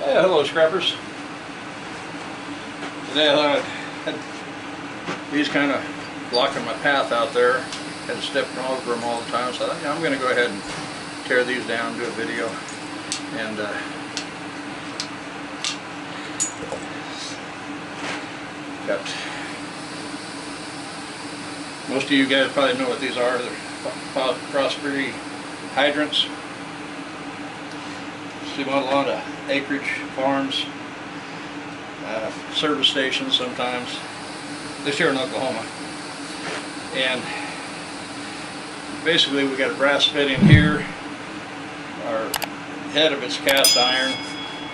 Yeah, hello scrappers. Today I had these kind of blocking my path out there. Had stepping over them all the time, so I thought, I'm going to go ahead and tear these down, do a video, and got most of you guys probably know what these are. They're Prosperity hydrants. See them on a lot of acreage farms, service stations sometimes, at least here in Oklahoma. And basically we got a brass fitting here. Our head of it's cast iron,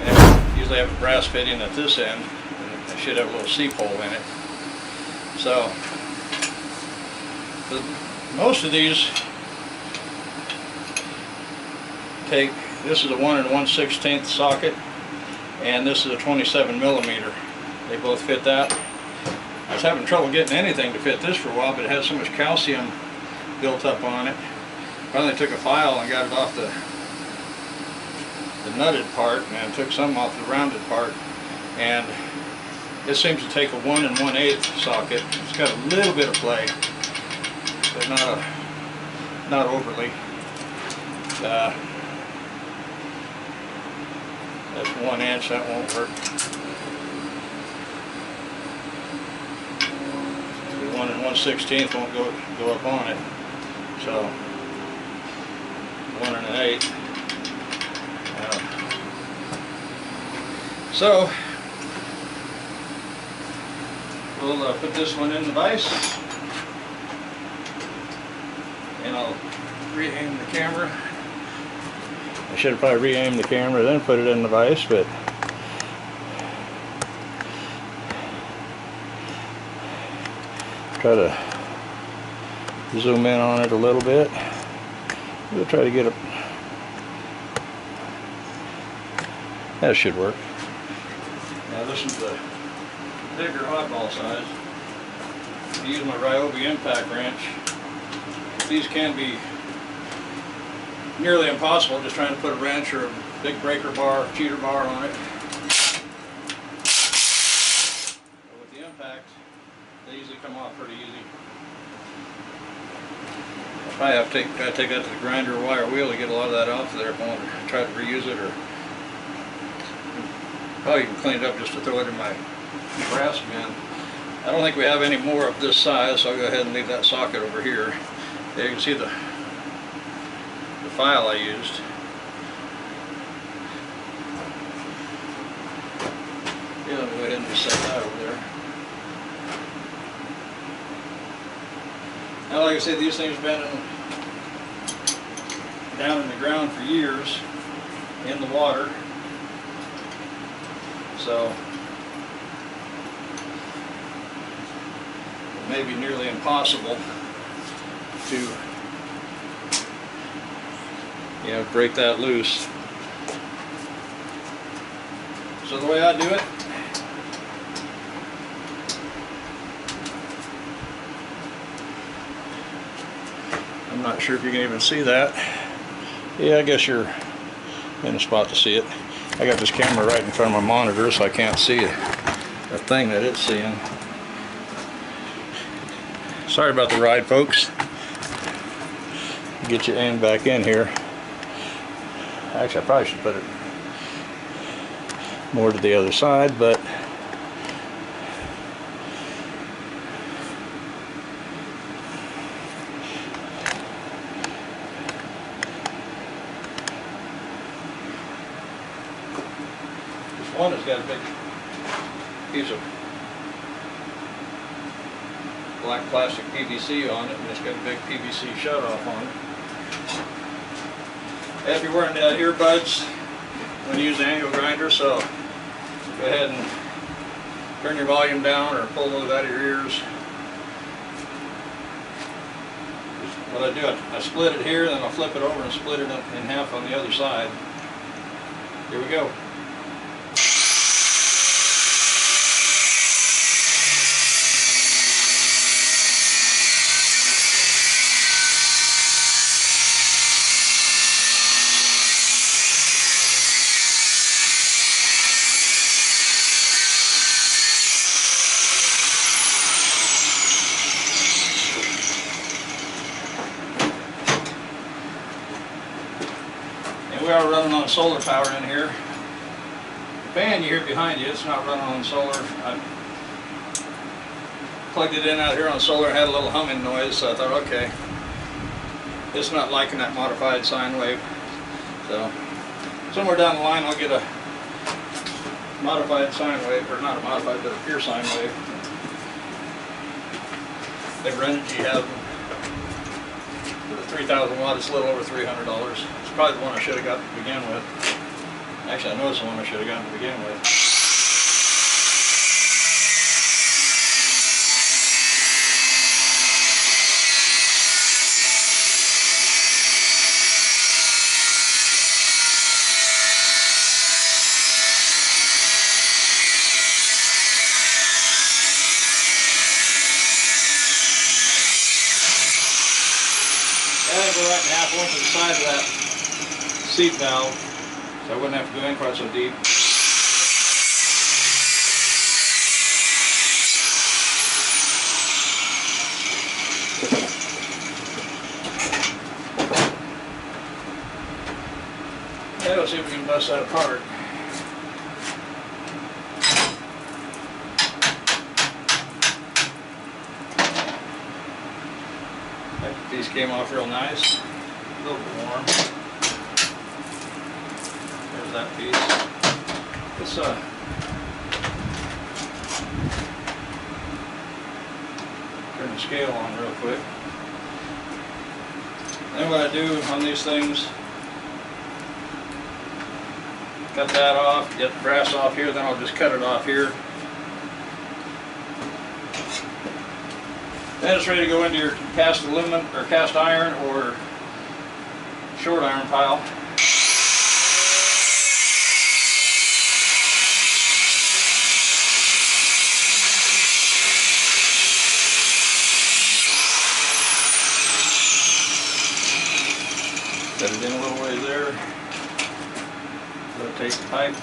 and usually have a brass fitting at this end, and it should have a little C-pole in it. So most of these take, this is a 1 1/16 socket, and this is a 27 millimeter. They both fit that. I was having trouble getting anything to fit this for a while, but it had so much calcium built up on it. Finally took a file and got it off the nutted part, and took some off the rounded part, and it seems to take a 1 1/8 socket. It's got a little bit of play, but not overly. That's 1 inch, that won't work. The 1 1/16 won't go up on it. So 1 1/8. So we'll put this one in the vise, and I'll re-aim the camera. I should have probably re-aimed the camera then put it in the vise, but try to zoom in on it a little bit. We'll try to get it. That should work. Now this is the bigger oddball size. I use my Ryobi impact wrench. These can be nearly impossible, just trying to put a wrench or a big breaker bar, cheater bar on it. But with the impact, they usually come off pretty easy. I'll probably have to take that to the grinder or wire wheel to get a lot of that off of there if I want to try to reuse it, or probably even clean it up just to throw it in my brass bin. I don't think we have any more of this size, so I'll go ahead and leave that socket over here. There you can see the file I used. Yeah, let me go ahead and just set that over there. Now, like I said, these things have been down in the ground for years, in the water. So it may be nearly impossible to break that loose. So the way I do it, I'm not sure if you can even see that. Yeah, I guess you're in a spot to see it. I got this camera right in front of my monitor, so I can't see a thing that it's seeing. Sorry about the ride, folks. Get you aimed back in here. Actually, I probably should put it more to the other side, but this one has got a big piece of black plastic PVC on it, and it's got a big PVC shutoff on it. If you're wearing earbuds when you use the angle grinder, so go ahead and turn your volume down or pull those out of your ears. What I do, I split it here, then I'll flip it over and split it in half on the other side. Here we go. on solar power in here. The fan you hear behind you, it's not running on solar. I plugged it in out here on solar, had a little humming noise, so I thought, okay, it's not liking that modified sine wave. So somewhere down the line I'll get a modified sine wave, or not a modified, but a pure sine wave. Energy has them for the 3,000 watt. It's a little over $300. It's probably the one I should have got to begin with. Actually, I know it's the one I should have gotten to begin with. Go right in half one to the side of that seat valve, so I wouldn't have to go in quite so deep. Yeah, let's see if we can bust that apart. That piece came off real nice, a little bit warm. There's that piece. Let's turn the scale on real quick. Then what I do on these things, cut that off, get the brass off here, then I'll just cut it off here. Then it's ready to go into your cast aluminum or cast iron or short iron pile. Set it in a little ways there. Rotate the pipe.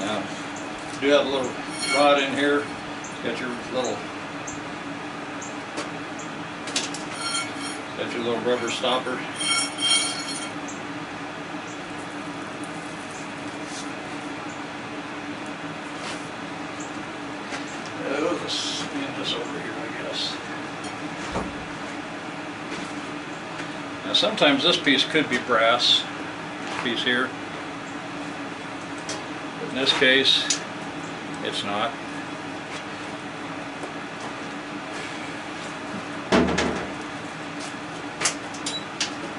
Now, you do have a little rod in here. It's got your little rubber stopper. It'll just stand this over here, I guess. Now, sometimes this piece could be brass, this piece here. But in this case, it's not.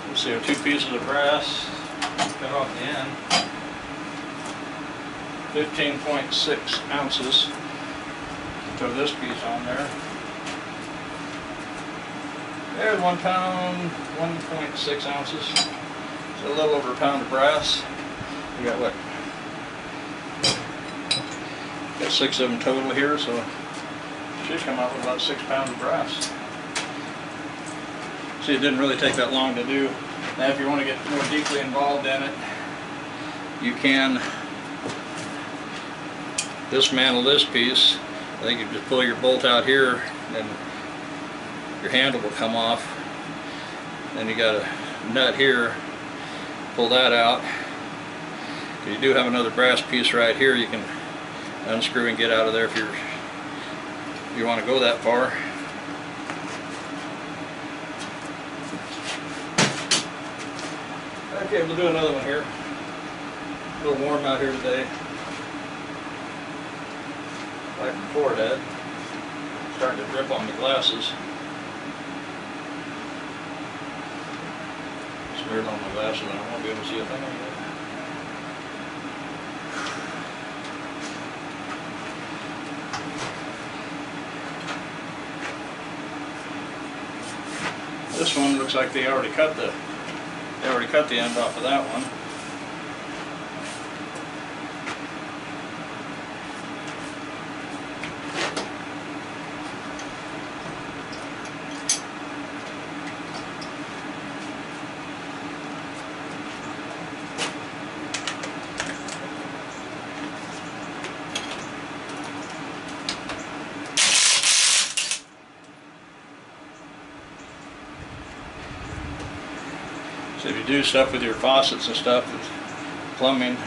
Let's see, our two pieces of brass, cut off the end. 15.6 ounces. Throw this piece on there. There's 1 pound, 1.6 ounces. So a little over a pound of brass. We got what? Got 6 of them total here, so should come out with about 6 pounds of brass. See, it didn't really take that long to do. Now, if you want to get more deeply involved in it, you can dismantle this piece. I think you just pull your bolt out here, and your handle will come off. Then you got a nut here. Pull that out. You do have another brass piece right here. You can unscrew and get out of there if you want to go that far. Okay, we'll do another one here. A little warm out here today. Like the forehead. Starting to drip on the glasses. Smeared on my glasses and I won't be able to see a thing anymore. This one looks like they already cut the end off of that one. So if you do stuff with your faucets and stuff, with plumbing,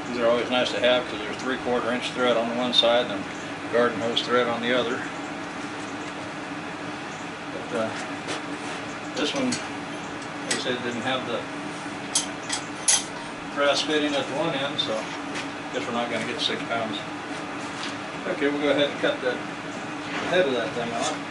these are always nice to have because there's 3/4 inch thread on the one side and garden hose thread on the other. But this one, they said, didn't have the brass fitting at the one end, so I guess we're not going to get 6 pounds. Okay, we'll go ahead and cut the head of that thing off.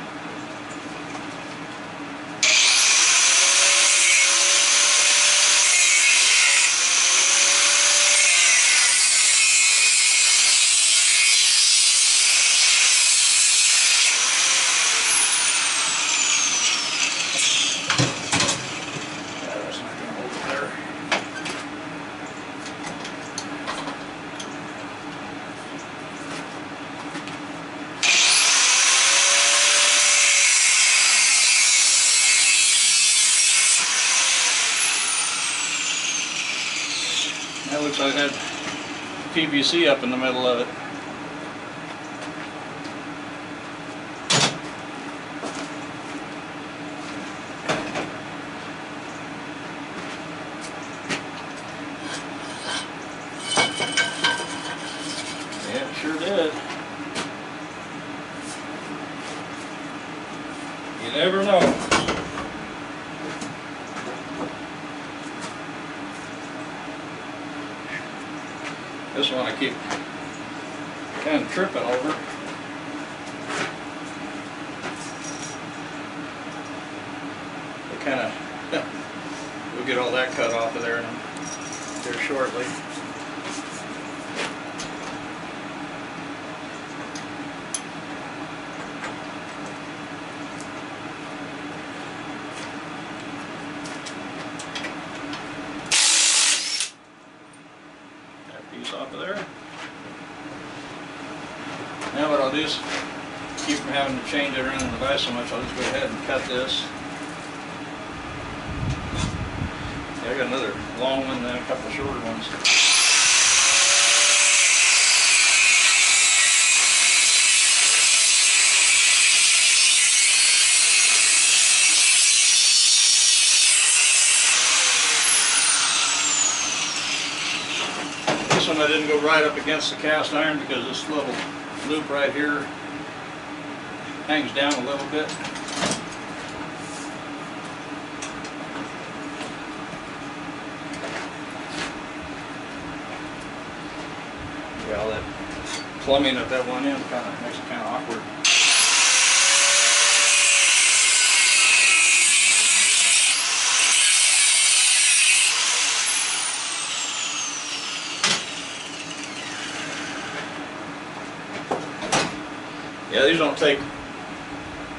That looks like that PVC up in the middle of it. Yeah, it sure did. You never know. This one I keep kind of tripping over. It kind of, we'll get all that cut off of there here shortly. Off of there. Now what I'll do is, keep from having to change it around in the vise so much, I'll just go ahead and cut this. Yeah, I got another long one and then a couple of shorter ones. This one I didn't go right up against the cast iron because this little loop right here hangs down a little bit. Yeah, all that plumbing at that one end kind of makes it kind of awkward. Yeah, these don't take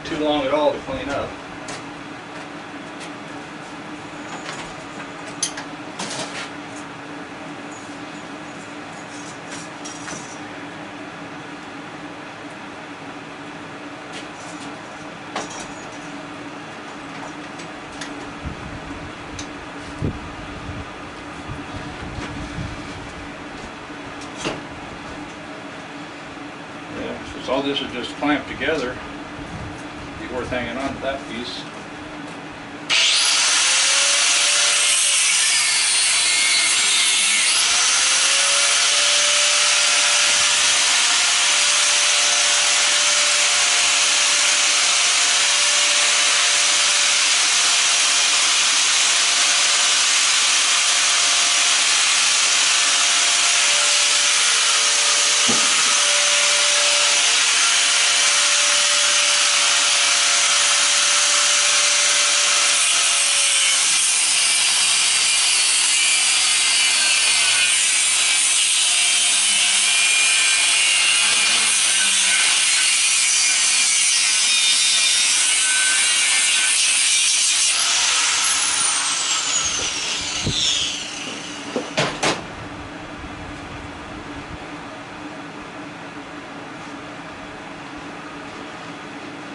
too long at all to clean up. So all this is just clamped together. Be worth hanging on to that piece.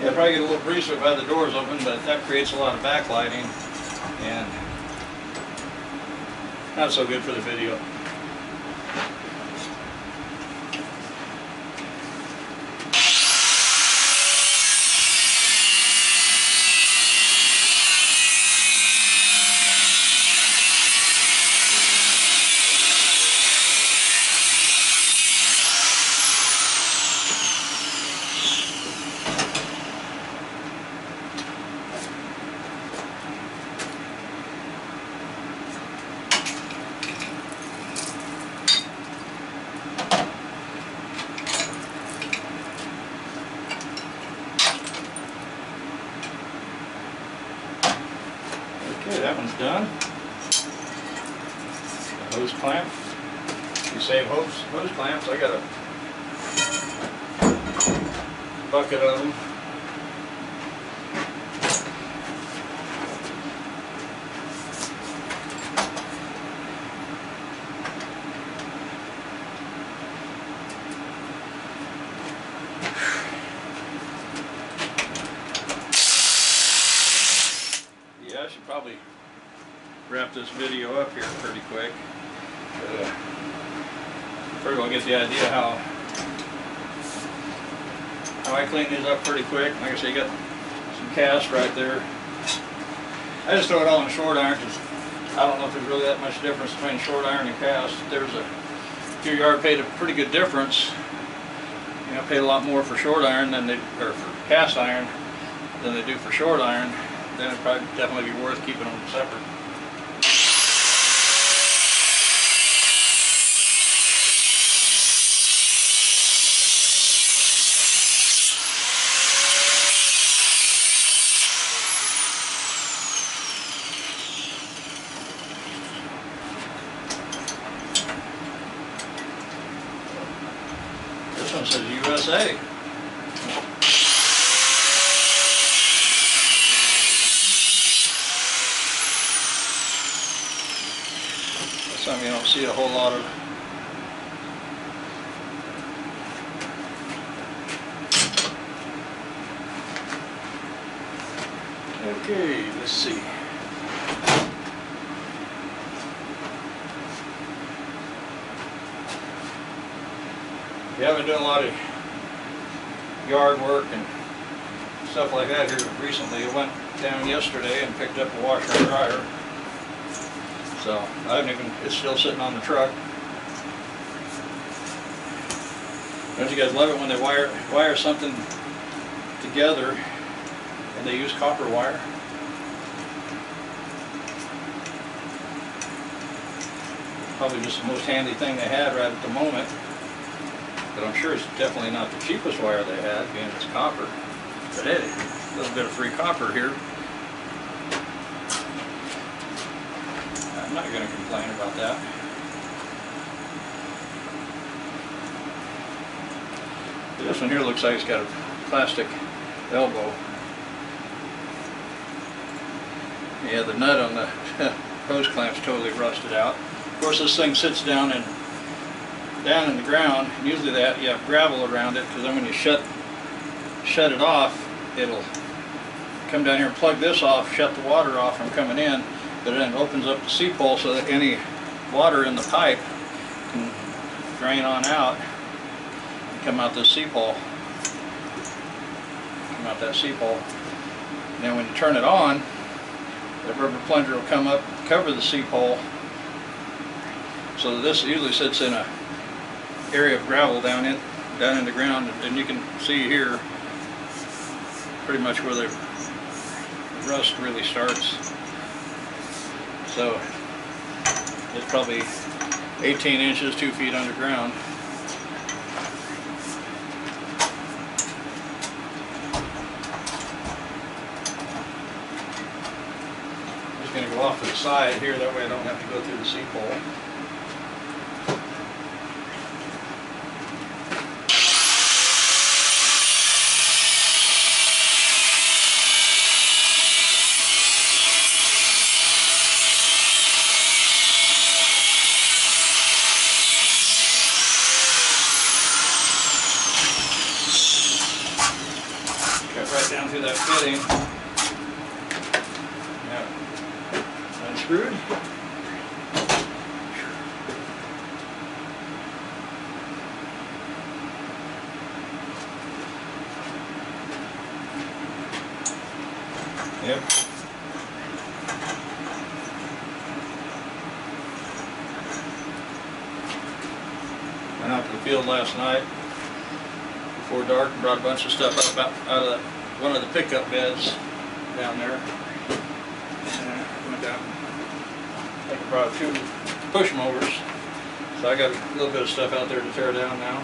Yeah, probably get a little breeze if I had the doors open, but that creates a lot of backlighting and not so good for the video. Okay, that one's done. The hose clamp. You save hose clamps. I got a bucket of them. Yeah, I should probably wrap this video up here pretty quick. First of all, get the idea how I clean these up pretty quick. Like I say, you got some cast right there. I just throw it all in short iron because I don't know if there's really that much difference between short iron and cast. There's a few yard paid a pretty good difference. You know, paid a lot more for short iron than or for cast iron than they do for short iron. Then it'd probably definitely be worth keeping them separate. This one says USA. That's something you don't see a whole lot of. Okay, let's see. Yeah, I've been doing a lot of yard work and stuff like that here recently. I went down yesterday and picked up a washer and dryer. So I haven't even, it's still sitting on the truck. Don't you guys love it when they wire something together and they use copper wire? Probably just the most handy thing they had right at the moment. But I'm sure it's definitely not the cheapest wire they had, being it's copper. But hey, a little bit of free copper here. I'm not going to complain about that. This one here looks like it's got a plastic elbow. Yeah, the nut on the hose clamp's totally rusted out. Of course, this thing sits down in the ground. Usually you have gravel around it, because then when you shut it off, it'll come down here and plug this off, shut the water off from coming in, but then it opens up the seep hole so that any water in the pipe can drain on out and come out this seep hole. Come out that seep hole. And then when you turn it on, the rubber plunger will come up, cover the seep hole. So this usually sits in a area of gravel down in the ground, and you can see here pretty much where the rust really starts. So it's probably 18 inches, 2 feet underground. I'm just going to go off to the side here, that way I don't have to go through the seep hole. Right down through that fitting. Now, unscrewed. Yep. Went out to the field last night before dark and brought a bunch of stuff up out of one of the pickup beds down there. Went down. I think I brought 2 push mowers. So I got a little bit of stuff out there to tear down now.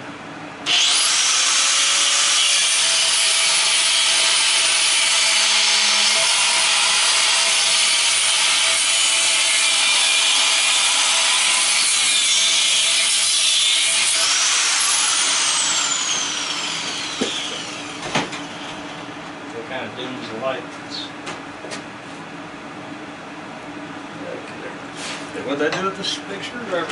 kind of dims the light. Okay, what'd I do with this big screwdriver?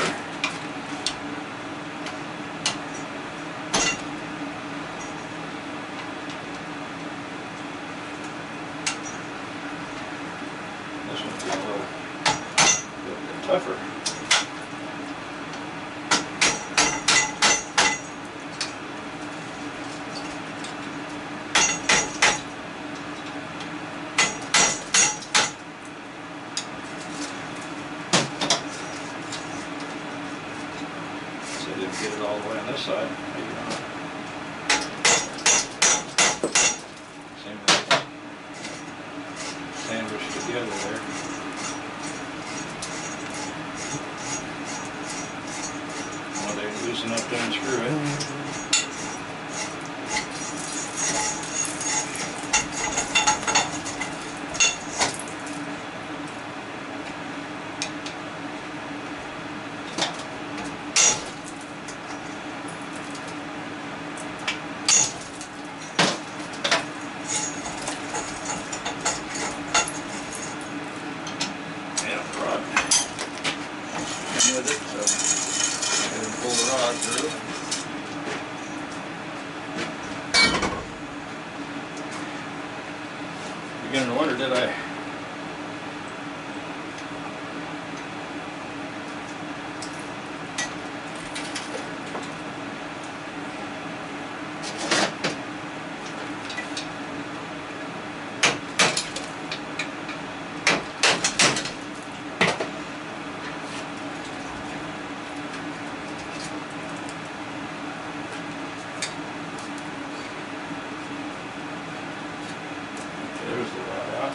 This one's a little bit tougher. Didn't get it all the way on this side. Maybe not. Same thing. Sandwiched together there. Well, they loosen up to unscrew it. With it, so I didn't pull the rod through. Beginning to wonder, did I? There's the rod out.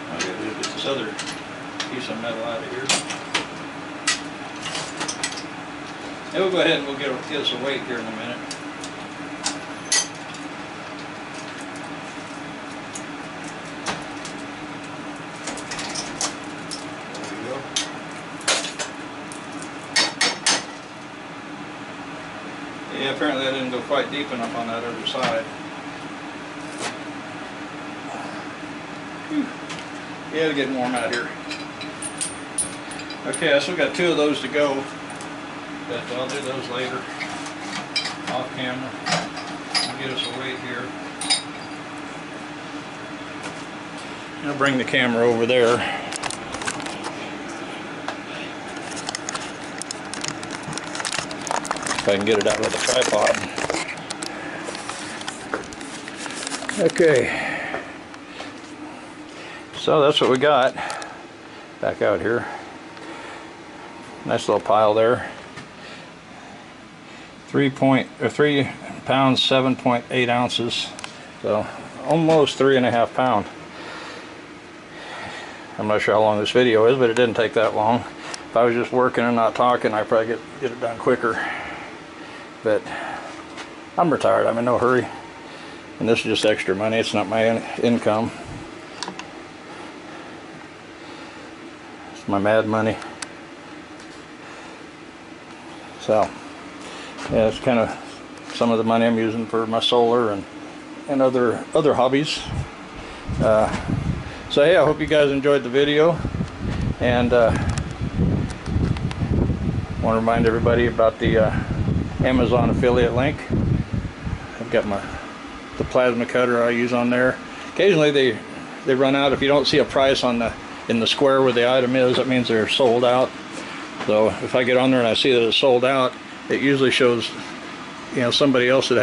I'll get this other piece of metal out of here. And we'll go ahead and we'll get us a weight here in a minute. There we go. Yeah, apparently I didn't go quite deep enough on that other side. Yeah, it's getting warm out here. Okay, I still got 2 of those to go, but I'll do those later, off camera. I'll get us a weight here. I'll bring the camera over there. If I can get it out with the tripod. Okay. So that's what we got back out here. Nice little pile there. 3 pounds, 7.8 ounces. So almost 3.5 pounds. I'm not sure how long this video is, but it didn't take that long. If I was just working and not talking, I'd probably get it done quicker. But I'm retired. I'm in no hurry. And this is just extra money. It's not my income. My mad money. So yeah, it's kind of some of the money I'm using for my solar and other hobbies. So hey, I hope you guys enjoyed the video, and want to remind everybody about the Amazon affiliate link. I've got the plasma cutter I use on there. Occasionally they run out. If you don't see a price on in the square where the item is, that means they're sold out. So if I get on there and I see that it's sold out, it usually shows, you know, somebody else that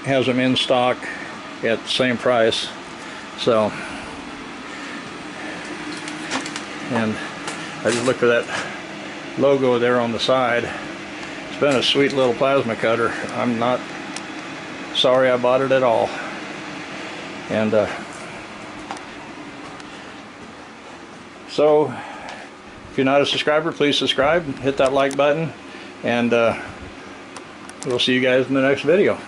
has them in stock at the same price. So, and I just looked for that logo there on the side. It's been a sweet little plasma cutter. I'm not sorry I bought it at all. And so if you're not a subscriber, please subscribe, hit that like button, and we'll see you guys in the next video.